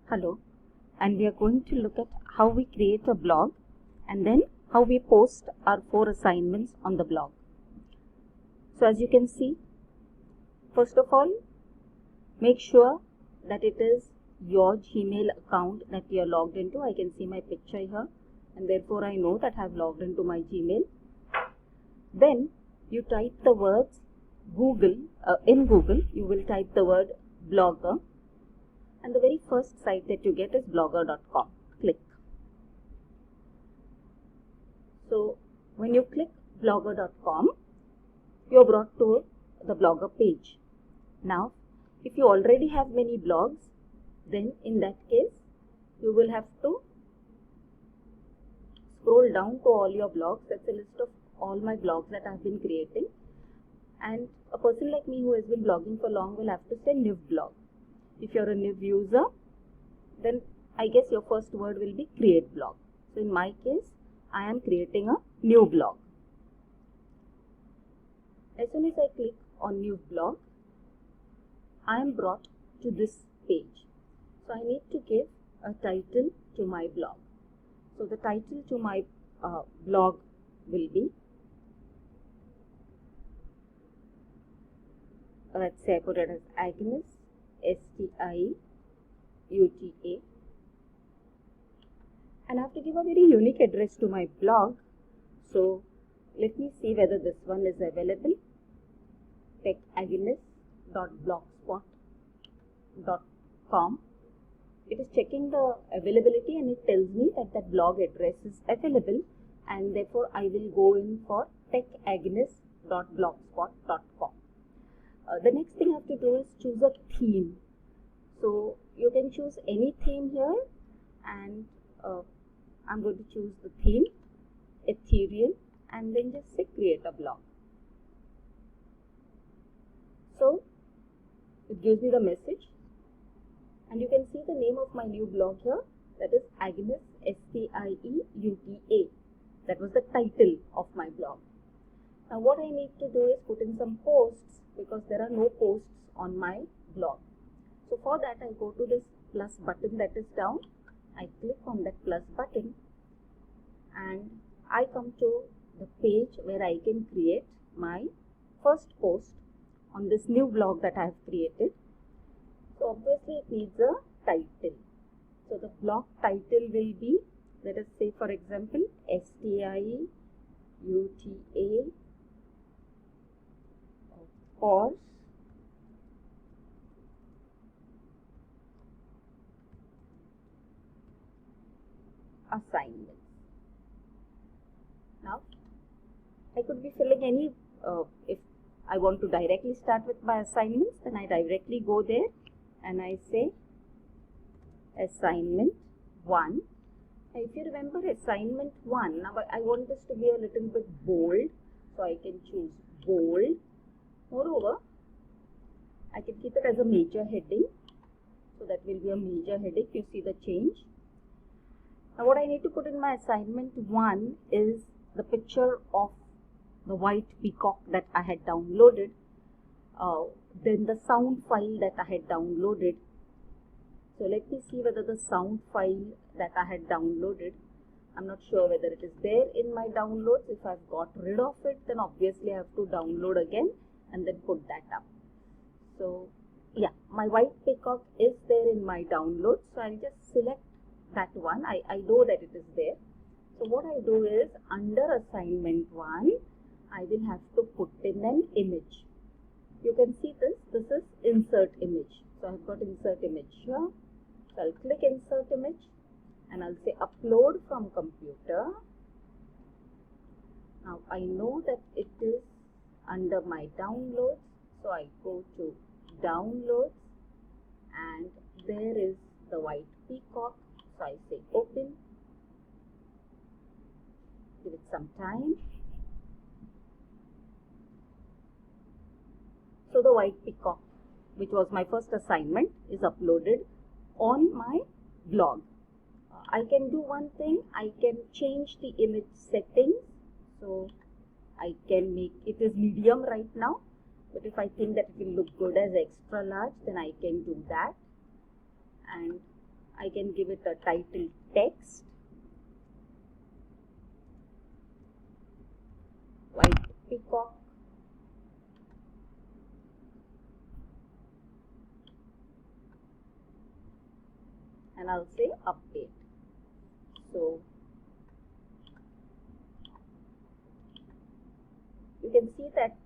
Hello, and we are going to look at how we create a blog and then how we post our 4 assignments on the blog. So as you can see, first of all, make sure that it is your Gmail account that you are logged into. I can see my picture here and therefore I know that I have logged into my Gmail. Then you type the words in Google you will type the word blogger, and the very first site that you get is blogger.com. Click. So when you click blogger.com, you are brought to the blogger page. Now if you already have many blogs, then in that case you will have to scroll down to all your blogs. That's a list of all my blogs that I have been creating, and a person like me who has been blogging for long will have to say new blog. If you're a new user, then I guess your first word will be create blog. So in my case, I am creating a new blog. As soon as I click on new blog, I am brought to this page. So I need to give a title to my blog. So the title to my blog will be, let's say I put it as Agnes, STIUTA, and I have to give a very unique address to my blog. So let me see whether this one is available. techagnes.blogspot.com. It is checking the availability and it tells me that that blog address is available, and therefore I will go in for techagnes.blogspot.com. The next thing I have to do is choose a theme. So you can choose any theme here, and I'm going to choose the theme Ethereal and then just say create a blog. So it gives me the message, and you can see the name of my new blog here, that is Agnes, STIEUTA. That was the title of my blog. Now what I need to do is put in some posts, because there are no posts on my blog. So for that I go to this plus button that is down. I click on that plus button and I come to the page where I can create my first post on this new blog that I have created. So obviously it needs a title. So the blog title will be, let us say for example, STIUTA course assignments. Now I could be filling any, if I want to directly start with my assignments, then I directly go there and I say assignment 1. Now if you remember assignment 1, now I want this to be a little bit bold, so I can choose bold. Moreover, I can keep it as a major heading, so that will be a major heading. You see the change. Now what I need to put in my assignment 1 is the picture of the white peacock that I had downloaded, then the sound file that I had downloaded. So let me see whether the sound file that I had downloaded, I'm not sure whether it is there in my downloads. If I've got rid of it, then obviously I have to download again and then put that up. So yeah, my white peacock is there in my downloads, so I'll just select that one. I know that it is there. So what I do is, under assignment 1, I will have to put in an image. You can see this is insert image. So I've got insert image here. So I'll click insert image and I'll say upload from computer. Now I know that it is under my downloads, so I go to downloads and there is the white peacock. So I say open, give it some time. So the white peacock, which was my first assignment, is uploaded on my blog. I can do one thing, I can change the image settings. So I can make it is medium right now, but if I think that it will look good as extra large, then I can do that. And I I can give it a title text, white peacock, and I'll say update. So you can see that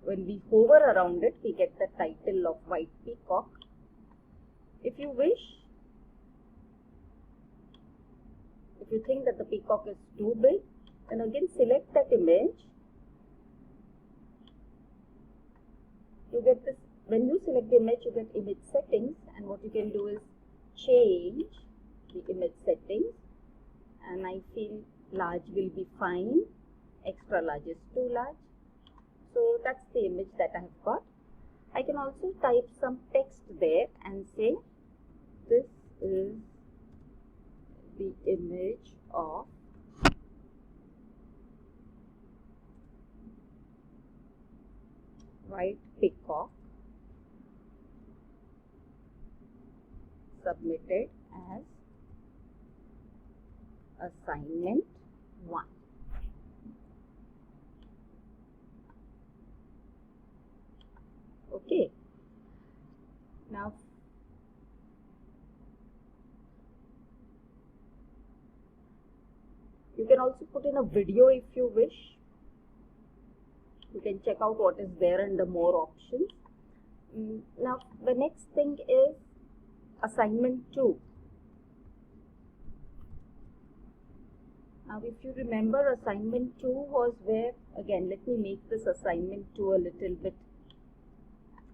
when we hover around it, we get the title of white peacock. If you wish, if you think that the peacock is too big, then again select that image. You get this, when you select the image, you get image settings, and what you can do is change the image settings, and I feel large will be fine, extra large is too large. So that's the image that I have got. I can also type some text there and say this is the image of white peacock submitted as assignment 1. Okay. Now you can also put in a video if you wish. You can check out what is there under more options. Now the next thing is assignment 2. Now if you remember, assignment 2 was where, again let me make this assignment 2 a little bit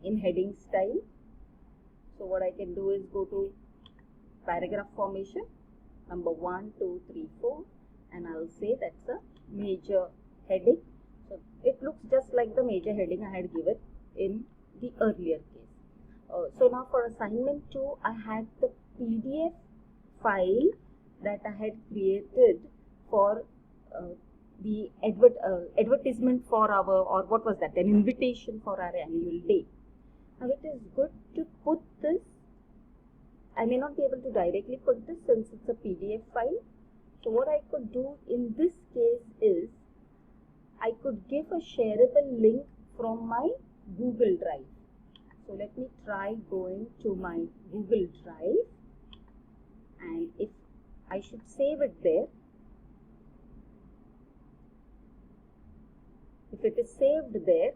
in heading style. So what I can do is go to paragraph formation, number 1, 2, 3, 4, and I'll say that's a major heading. So it looks just like the major heading I had given in the earlier case. So now for assignment 2, I had the PDF file that I had created for the advertisement for our, or what was that, an invitation for our annual day. Now it is good to put this, I may not be able to directly put this since it's a PDF file. So what I could do in this case is, I could give a shareable link from my Google Drive. So let me try going to my Google Drive, and if I should save it there, if it is saved there,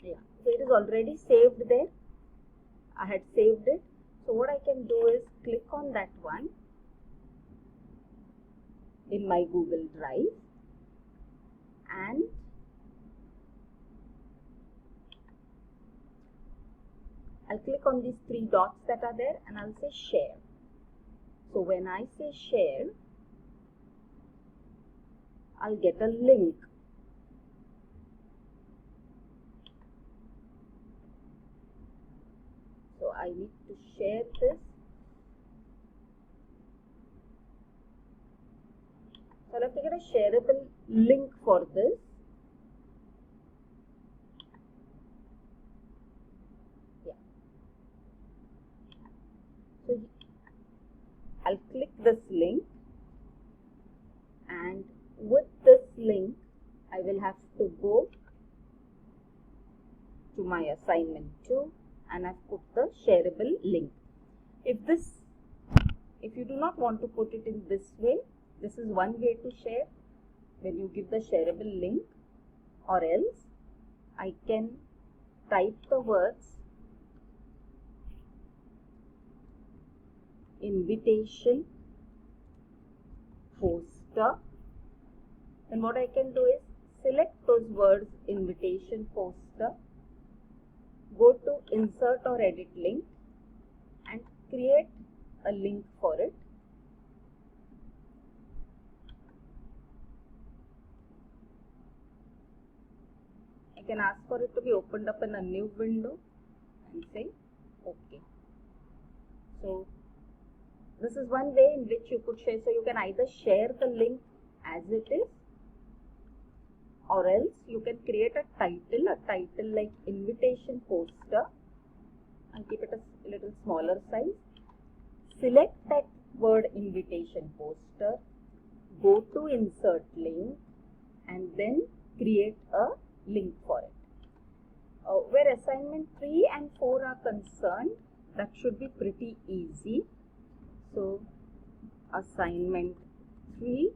yeah, so it is already saved there. I had saved it. So what I can do is click on that one in my Google Drive, and I'll click on these 3 dots that are there, and I'll say share. So when I say share, I'll get a link. So I need to share this. So I'll have to get a shareable link for this. Yeah. So I'll click this link, and with this link I will have to go to my assignment 2, and I've put the shareable link. If you do not want to put it in this way, this is one way to share, when you give the shareable link, or else I can type the words invitation poster. Then what I can do is select those words invitation poster, go to insert or edit link, and create a link for it. I can ask for it to be opened up in a new window and say OK. So this is one way in which you could share. So you can either share the link as it is, or else you can create a title like invitation poster, and keep it a little smaller size. Select that word invitation poster, go to insert link, and then create a link for it. Where assignment 3 and 4 are concerned, that should be pretty easy. So assignment 3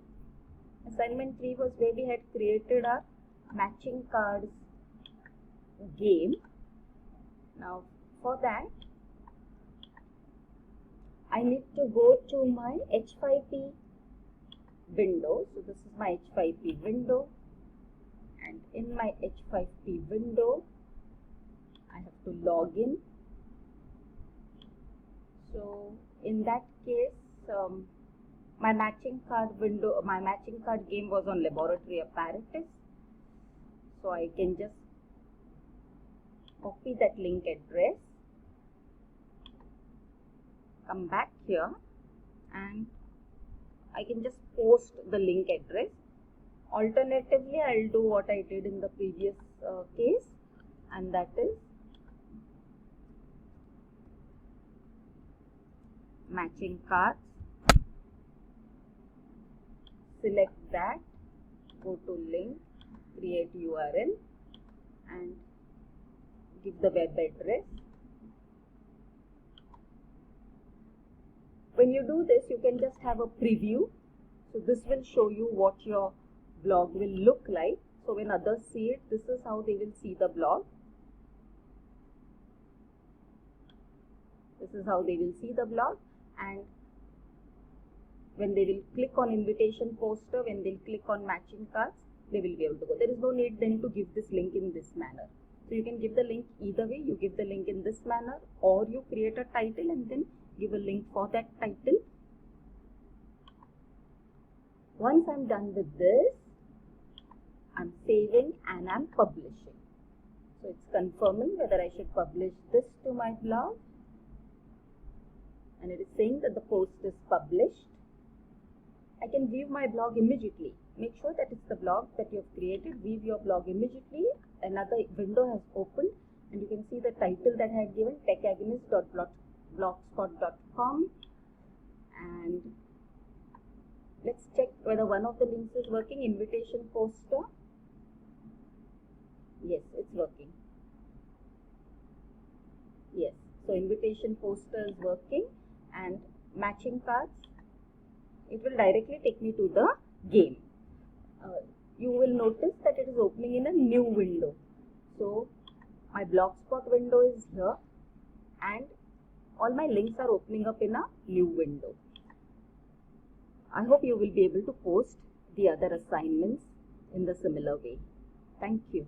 was where we had created our matching cards game. Now for that I need to go to my H5P window. So this is my H5P window, and in my H5P window I have to log in. So in that case, my matching card game was on laboratory apparatus. So I can just copy that link address, come back here, and I can just post the link address. Alternatively, I'll do what I did in the previous case, and that is matching cards. Select that, go to link, create URL, and give the web address. When you do this, you can just have a preview. So this will show you what your blog will look like. So when others see it, this is how they will see the blog. This is how they will see the blog, and when they will click on invitation poster, when they'll click on matching cards, they will be able to go. There is no need then to give this link in this manner. So you can give the link either way. You give the link in this manner, or you create a title and then give a link for that title. Once I'm done with this, I'm saving and I'm publishing. So it's confirming whether I should publish this to my blog, and it is saying that the post is published. I can view my blog immediately. Make sure that it's the blog that you have created. View your blog immediately. Another window has opened, and you can see the title that I had given, techagonist.blogspot.com. And let's check whether one of the links is working. Invitation poster. Yes, it's working. Yes, so invitation poster is working, and matching cards, it will directly take me to the game. You will notice that it is opening in a new window. So my Blogspot window is here, and all my links are opening up in a new window. I hope you will be able to post the other assignments in the similar way. Thank you.